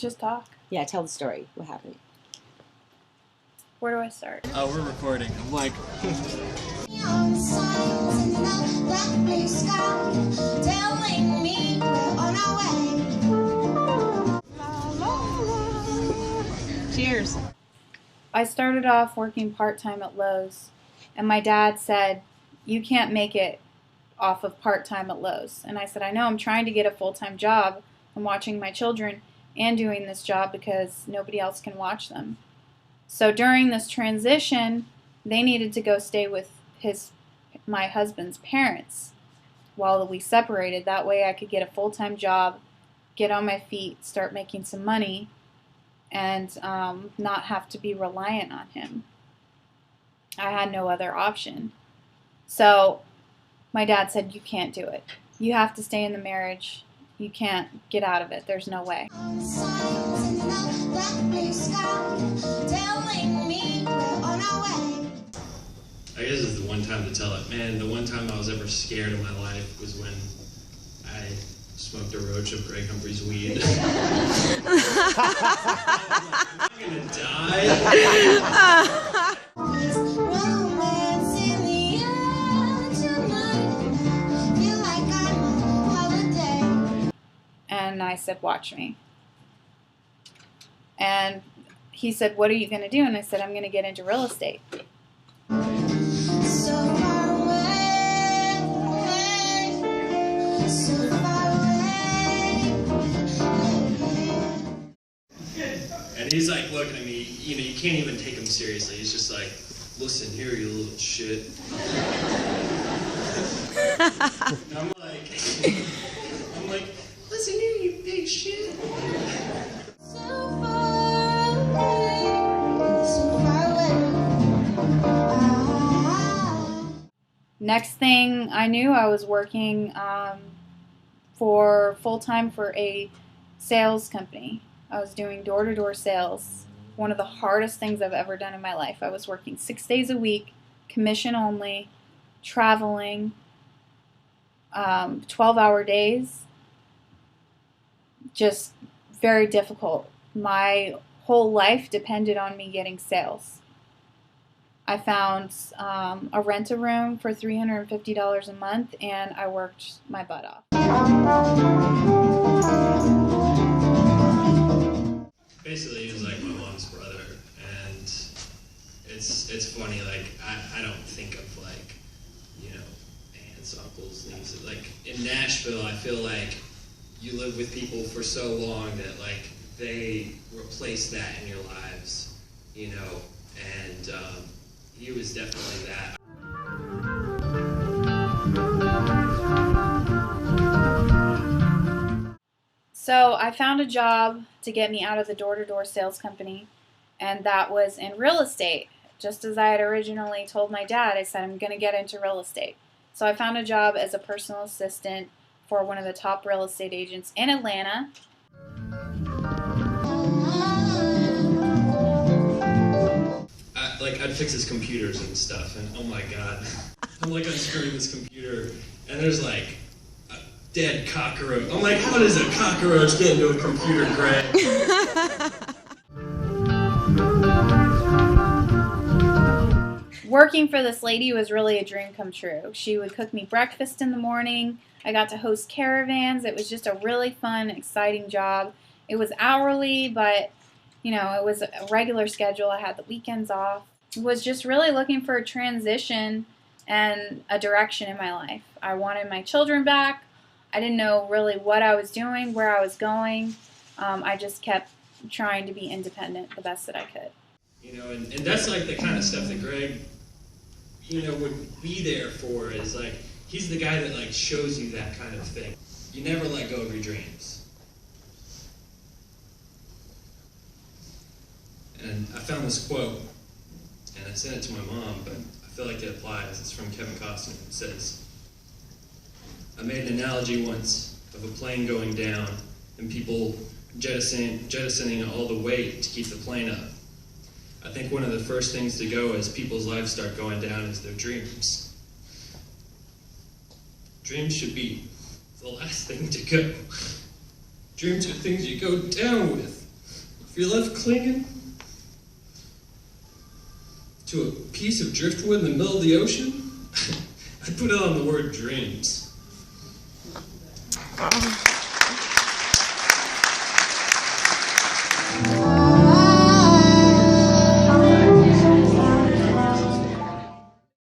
Just talk. Yeah, tell the story. What happened? Where do I start? Oh, we're recording. I'm like... Cheers. I started off working part-time at Lowe's, and my dad said, "You can't make it off of part-time at Lowe's." And I said, "I know, I'm trying to get a full-time job. I'm watching my children and doing this job because nobody else can watch them." So during this transition, they needed to go stay with my husband's parents while we separated. That way I could get a full-time job, get on my feet, start making some money, and not have to be reliant on him. I had no other option. So my dad said, "You can't do it. You have to stay in the marriage. You can't get out of it. There's no way." I guess it's the one time to tell it. Man, the one time I was ever scared in my life was when I smoked a roach of Greg Humphrey's weed. Am I gonna die? And I said, "Watch me." And he said, "What are you going to do?" And I said, "I'm going to get into real estate." And he's like looking at me, you know, you can't even take him seriously. He's just like, "Listen here, you little shit." And I'm like, "Listen here, you big shit." Next thing I knew, I was working for full-time for a sales company. I was doing door-to-door sales, one of the hardest things I've ever done in my life. I was working 6 days a week, commission only, traveling, 12-hour days, just very difficult. My whole life depended on me getting sales. I found a rent-a-room for $350 a month, and I worked my butt off. Basically, he was like my mom's brother, and it's funny. Like I don't think of like, you know, aunts, uncles, nieces. Like in Nashville, I feel like you live with people for so long that like they replace that in your lives, you know, and he was definitely that. So I found a job to get me out of the door-to-door sales company, and that was in real estate. Just as I had originally told my dad, I said, "I'm going to get into real estate." So I found a job as a personal assistant for one of the top real estate agents in Atlanta. I'd fix his computers and stuff, and oh my god, I'm like unscrewing this computer, and there's like a dead cockroach. I'm like, how does a cockroach get into a computer, Greg? Working for this lady was really a dream come true. She would cook me breakfast in the morning. I got to host caravans. It was just a really fun, exciting job. It was hourly, but you know, it was a regular schedule. I had the weekends off. Was just really looking for a transition and a direction in my life. I wanted my children back. I didn't know really what I was doing, where I was going. I just kept trying to be independent the best that I could. You know, and that's like the kind of stuff that Greg, you know, would be there for. Is like, he's the guy that like shows you that kind of thing. You never let go of your dreams. And I found this quote, and I sent it to my mom, but I feel like it applies. It's from Kevin Costner. It says, "I made an analogy once of a plane going down and people jettisoning all the weight to keep the plane up. I think one of the first things to go as people's lives start going down is their dreams. Dreams should be the last thing to go. Dreams are things you go down with. If you're left clinging to a piece of driftwood in the middle of the ocean, I put it on the word dreams.